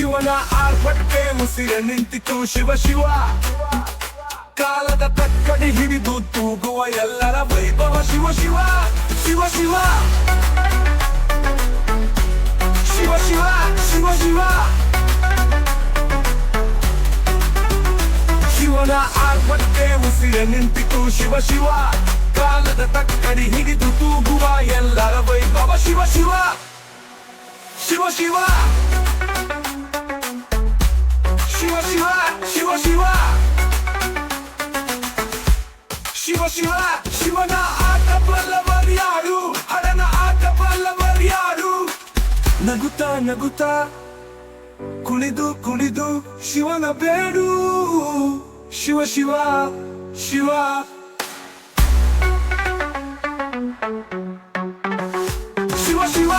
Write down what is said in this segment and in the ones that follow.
ಶಿವನ ಆರ್ಭಟಕ್ಕೆ ಉಸಿರ ನಿಂತಿತು ಶಿವ ಶಿವ. ಕಾಲದ ತಕ್ಕಡಿ ಹಿಡಿದು ತೂಗುವ ಎಲ್ಲರ ವೈಭವ ಶಿವ ಶಿವ. ಶಿವ ಶಿವ ಶಿವ ಶಿವ ಶಿವ ಶಿವ. ಶಿವನ ಆರ್ಭಟಕ್ಕೆ ಉಸಿರ ನಿಂತಿತು ಶಿವ ಶಿವ. ಕಾಲದ ತಕ್ಕಡಿ ಹಿಡಿದು ತೂಗುವ ಎಲ್ಲರ ವೈಭವ ಶಿವ ಶಿವ. ಶಿವ ಶಿವ ಶಿವ ಶಿವ ಶಿವ ಶಿವ. ಶಿವ ಶಿವ ಶಿವನ ಆಟ ಬಲ್ಲವರ್ಯಾರು, ಹರನ ಆಟ ಬಲ್ಲವರ್ಯಾರು. ನಗುತ್ತಾ ನಗುತ್ತಾ ಕುಣಿದು ಕುಣಿದು ಶಿವನ ಬೇಡು. ಶಿವ ಶಿವ ಶಿವ. ಶಿವ ಶಿವ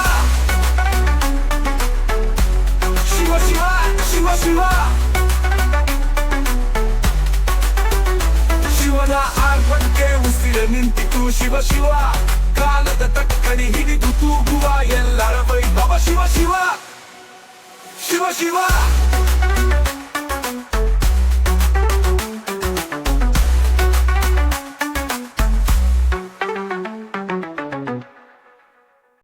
ಶಿವ ಶಿವ ಶಿವ ಶಿವ. ಶಿವನ ಆರ್ಭಟಕ್ಕೆ ಉಸಿರ ನಿಂತಿತು ಶಿವ ಶಿವ. ಕಾಲದ ತಕ್ಕಡಿ ಹಿಡಿದು ತೂಗುವ ಎಲ್ಲರ ವೈಭವ ಶಿವ ಶಿವ. ಶಿವ ಶಿವ.